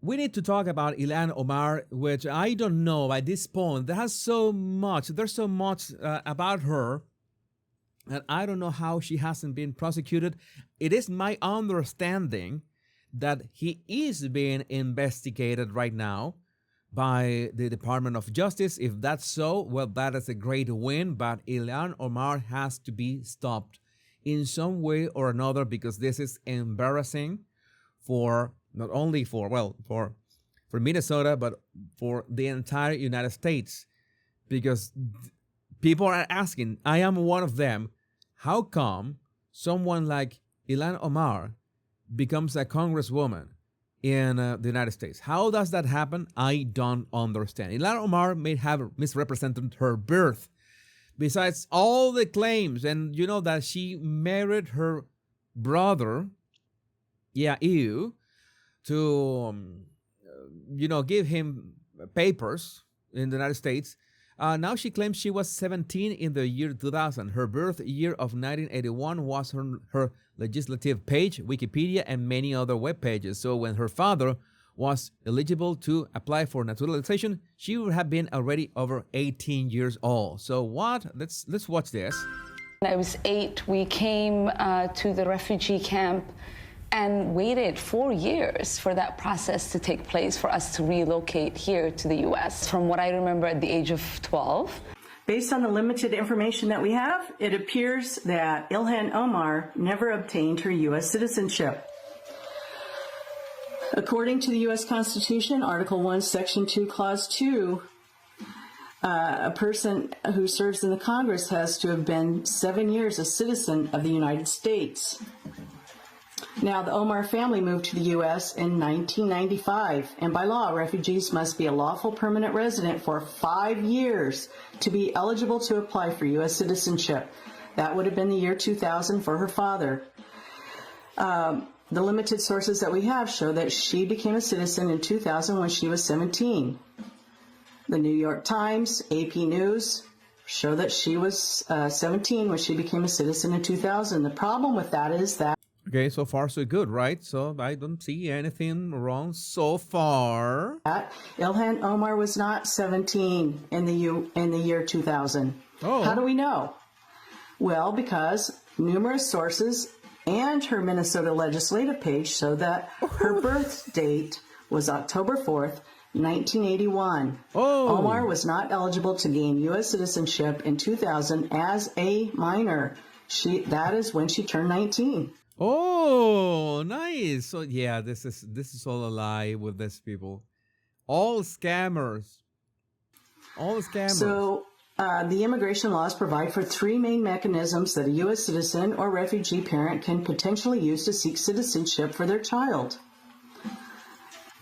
we need to talk about Ilhan Omar, which I don't know at this point. There's so much about her, and I don't know how she hasn't been prosecuted. It is my understanding that he is being investigated right now by the Department of Justice. If that's so, well, that is a great win, but Ilhan Omar has to be stopped in some way or another, because this is embarrassing for not only for Minnesota, but for the entire United States, because people are asking, I am one of them, how come someone like Ilhan Omar becomes a congresswoman in the United States? How does that happen? I don't understand. Ilhan Omar may have misrepresented her birth. Besides all the claims, and you know that she married her brother, to give him papers in the United States. Now she claims she was 17 in the year 2000. Her birth year of 1981 was her legislative page, Wikipedia, and many other web pages. So when her father was eligible to apply for naturalization, she would have been already over 18 years old. So what? Let's watch this. When I was 8, we came to the refugee camp and waited 4 years for that process to take place for us to relocate here to the U.S. From what I remember at the age of 12. Based on the limited information that we have, it appears that Ilhan Omar never obtained her U.S. citizenship. According to the U.S. Constitution, Article 1, Section 2, Clause 2, a person who serves in the Congress has to have been 7 years a citizen of the United States. Now, the Omar family moved to the U.S. in 1995, and by law, refugees must be a lawful permanent resident for 5 years to be eligible to apply for U.S. citizenship. That would have been the year 2000 for her father. The limited sources that we have show that she became a citizen in 2000 when she was 17. The New York Times, AP News show that she was 17 when she became a citizen in 2000. The problem with that is that Okay, so far so good, right? So I don't see anything wrong so far. Ilhan Omar was not 17 in the year 2000. Oh. How do we know? Well, because numerous sources and her Minnesota legislative page show that her birth date was October 4th, 1981. Oh. Omar was not eligible to gain U.S. citizenship in 2000 as a minor. That is when she turned 19. Oh, nice. So yeah, this is all a lie with these people. All scammers. All scammers. So the immigration laws provide for 3 main mechanisms that a U.S. citizen or refugee parent can potentially use to seek citizenship for their child.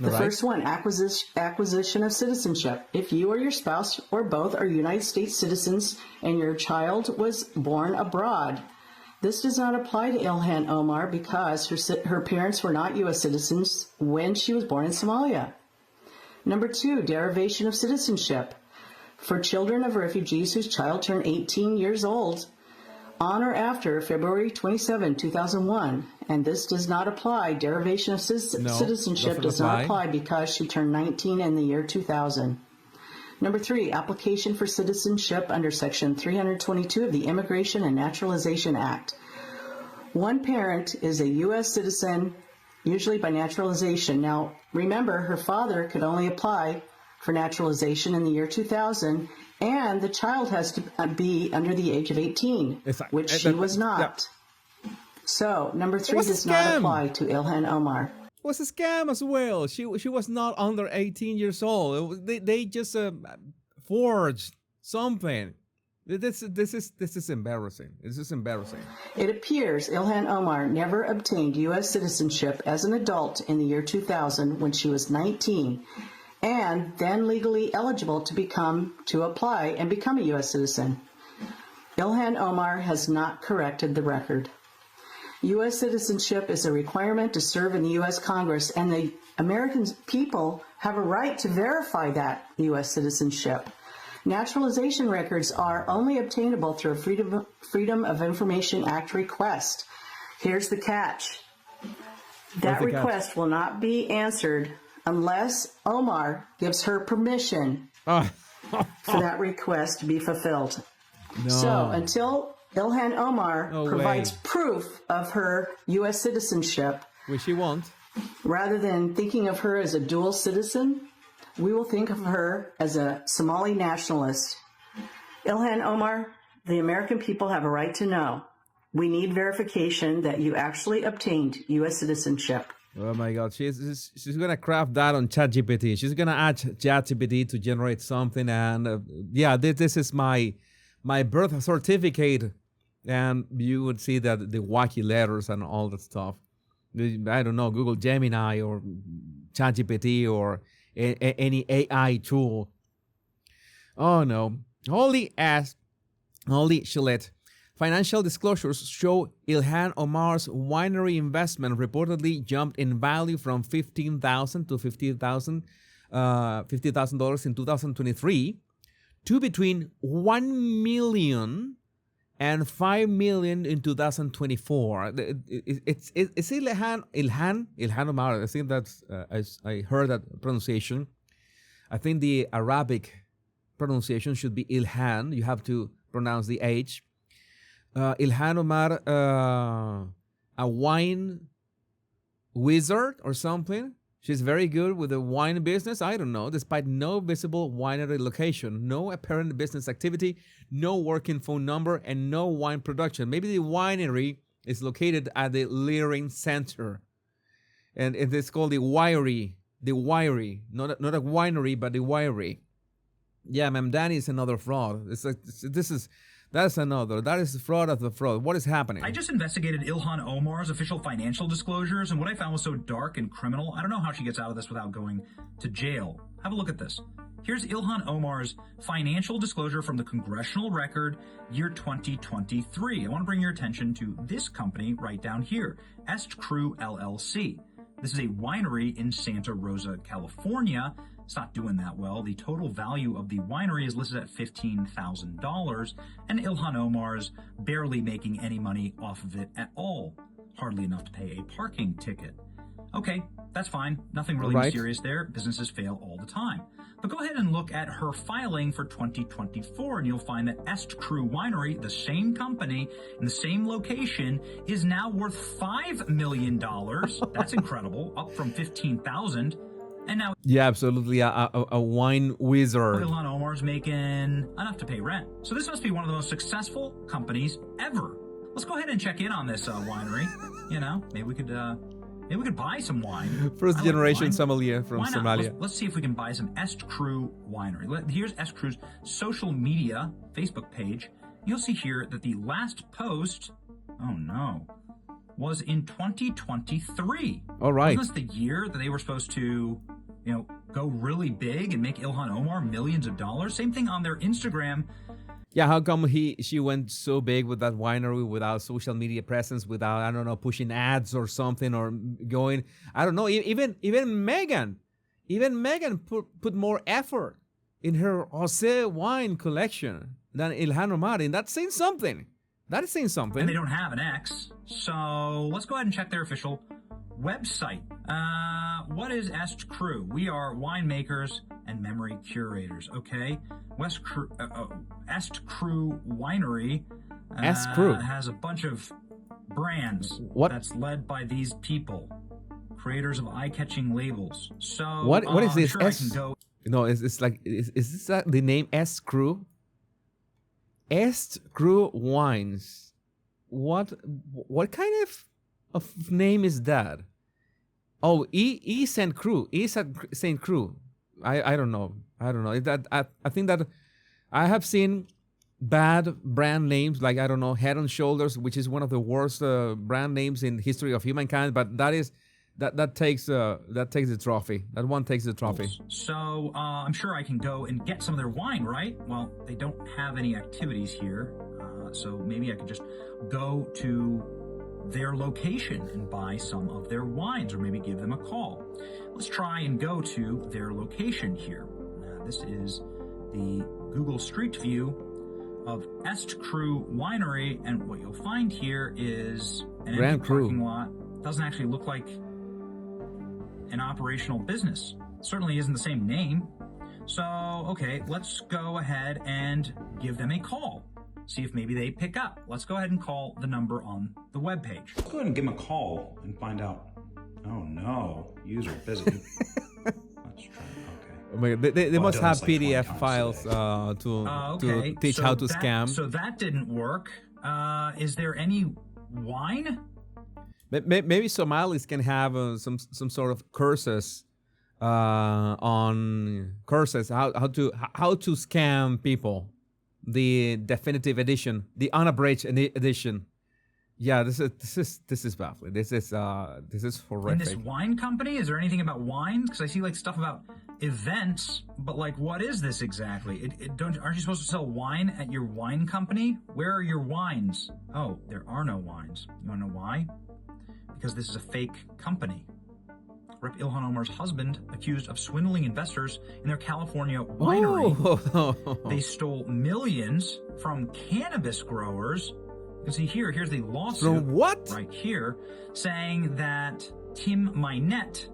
The first one, acquisition of citizenship. If you or your spouse or both are United States citizens and your child was born abroad, this does not apply to Ilhan Omar because her parents were not U.S. citizens when she was born in Somalia. Number 2, derivation of citizenship. For children of refugees whose child turned 18 years old on or after February 27, 2001, and this does not apply. Derivation of citizenship does not apply because she turned 19 in the year 2000. Number 3, application for citizenship under Section 322 of the Immigration and Naturalization Act. One parent is a U.S. citizen, usually by naturalization. Now, remember, her father could only apply for naturalization in the year 2000, and the child has to be under the age of 18, which she was not. Yeah. So, number 3 does not apply to Ilhan Omar. It was a scam as well. She was not under 18 years old. They just forged something. This is embarrassing. This is embarrassing. It appears Ilhan Omar never obtained U.S. citizenship as an adult in the year 2000 when she was 19, and then legally eligible to apply and become a U.S. citizen. Ilhan Omar has not corrected the record. U.S. citizenship is a requirement to serve in the U.S. Congress, and the American people have a right to verify that U.S. citizenship. Naturalization records are only obtainable through a Freedom of Information Act request. Here's the catch. That request will not be answered unless Omar gives her permission Oh, for that request to be fulfilled. no. So until Ilhan Omar No provides way. proof of her U.S. citizenship, Which she won't. rather than thinking of her as a dual citizen, we will think of her as a Somali nationalist. Ilhan Omar, the American people have a right to know. We need verification that you actually obtained U.S. citizenship. Oh my God, she's gonna craft that on ChatGPT. She's gonna add ChatGPT to generate something, and yeah, this is my birth certificate, and you would see that the wacky letters and all that stuff. I don't know, Google Gemini or ChatGPT or any AI tool. Oh no, holy shit. Financial disclosures show Ilhan Omar's winery investment reportedly jumped in value from $15,000 to $50,000 in 2023 to between $1 million and $5 million in 2024. It's Ilhan Omar. I think that's I heard that pronunciation. I think the Arabic pronunciation should be Ilhan. You have to pronounce the H. Ilhan Omar, a wine wizard or something. She's very good with the wine business. I don't know. Despite no visible winery location, no apparent business activity, no working phone number, and no wine production. Maybe the winery is located at the Leering Center, and it's called the Winery. The Winery, not a winery, but the Winery. Yeah, Ma'am Danny is another fraud. That is fraud of the fraud. What is happening? I just investigated Ilhan Omar's official financial disclosures, and what I found was so dark and criminal. I don't know how she gets out of this without going to jail. Have a look at this. Here's Ilhan Omar's financial disclosure from the Congressional Record, year 2023. I want to bring your attention to this company right down here, Est Cru LLC. This is a winery in Santa Rosa, California. It's not doing that well. The total value of the winery is listed at $15,000, and Ilhan Omar's barely making any money off of it at all. Hardly enough to pay a parking ticket. Okay, that's fine. Nothing really mysterious there. Businesses fail all the time. But go ahead and look at her filing for 2024, and you'll find that Est Cru Winery, the same company in the same location, is now worth $5 million. That's incredible, up from $15,000. And now, yeah, absolutely, a wine wizard. Ilhan Omar's making enough to pay rent. So this must be one of the most successful companies ever. Let's go ahead and check in on this winery. You know, maybe we could buy some wine. First generation wine. sommelier from Somalia. Let's see if we can buy some Est Cru Winery. Here's Est Cru's social media Facebook page. You'll see here that the last post, oh no, was in 2023. All right. Wasn't this the year that they were supposed to, go really big and make Ilhan Omar millions of dollars? Same thing on their Instagram. Yeah, how come she went so big with that winery without social media presence, without, I don't know, pushing ads or something, or going, I don't know, even Megan put more effort in her Jose wine collection than Ilhan Omar, and that's saying something. That is saying something. And they don't have an X, so let's go ahead and check their official website. What is Est Cru? We are winemakers and memory curators, okay? Est Cru Winery Est Cru has a bunch of brands that's led by these people, creators of eye-catching labels. So what is this? Sure I can go. No, is this the name Est Cru? Est Cru Wines. What kind of name is that? Oh, Saint Cru. Saint Cru. I don't know. I think that I have seen bad brand names, like, I don't know, Head and Shoulders, which is one of the worst brand names in history of humankind, but that takes the trophy. That one takes the trophy. So I'm sure I can go and get some of their wine, right? Well, they don't have any activities here, so maybe I could just go to their location and buy some of their wines, or maybe give them a call. Let's try and go to their location here. This is the Google Street View of Est Cru Winery, and what you'll find here is an empty parking lot. Doesn't actually look like an operational business. Certainly isn't the same name. So, okay, let's go ahead and give them a call. See if maybe they pick up. Let's go ahead and call the number on the webpage. Let's go ahead and give them a call and find out. Oh no, user busy. Let's try. Okay. Oh my God, they must have like 20 PDF times files okay. to teach So how to that- scam. So that didn't work. Is there any wine? Maybe Somalis can have some sort of curses on curses how to scam people. The definitive edition, the unabridged edition. Yeah, this is baffling. This is horrific. In this wine company, is there anything about wines? Because I see like stuff about events, but like, what is this exactly? Aren't you supposed to sell wine at your wine company? Where are your wines? Oh, there are no wines. You want to know why? Because this is a fake company. Rep. Ilhan Omar's husband accused of swindling investors in their California winery. Oh. They stole millions from cannabis growers. You can see here's the lawsuit. From what? Right here, saying that Tim Minette,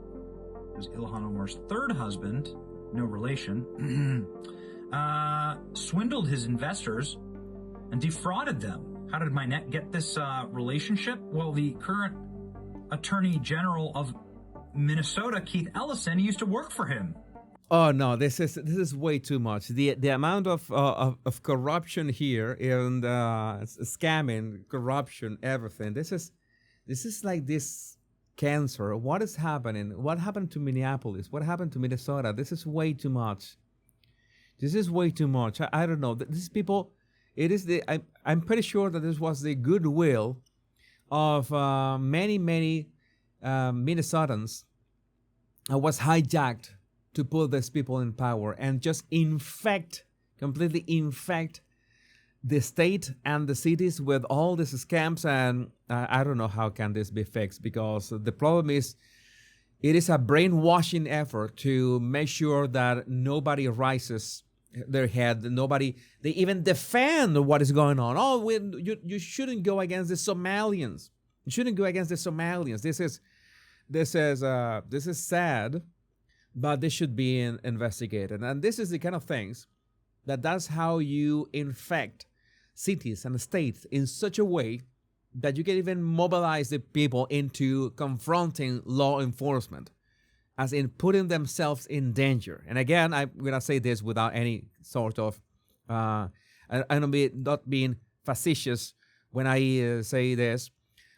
who's Ilhan Omar's third husband, no relation, swindled his investors and defrauded them. How did Minette get this relationship? Well, the current Attorney General of Minnesota, Keith Ellison, used to work for him. Oh no, this is way too much. The amount of corruption here and scamming, corruption, everything. This is like this cancer. What is happening? What happened to Minneapolis? What happened to Minnesota? This is way too much. This is way too much. I don't know. These people. It is the. I'm pretty sure that this was the goodwill of many Minnesotans was hijacked to put these people in power and just completely infect the state and the cities with all these scams. And I don't know how can this be fixed, because the problem is it is a brainwashing effort to make sure that nobody rises their head, they even defend what is going on. Oh, you shouldn't go against the Somalians. You shouldn't go against the Somalians. This is sad, but this should be investigated. And this is the kind of things that's how you infect cities and states in such a way that you can even mobilize the people into confronting law enforcement, as in putting themselves in danger. And again, I'm going to say this without any sort of, I'm not being facetious when I say this.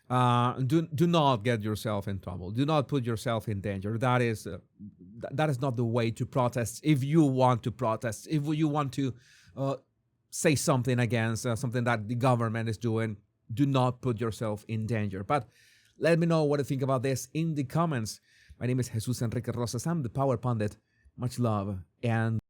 Do not get yourself in trouble. Do not put yourself in danger. That is not the way to protest. If you want to protest, if you want to say something against something that the government is doing, do not put yourself in danger. But let me know what you think about this in the comments. My name is Jesus Enrique Rosas. I'm the Power Pundit. Much love and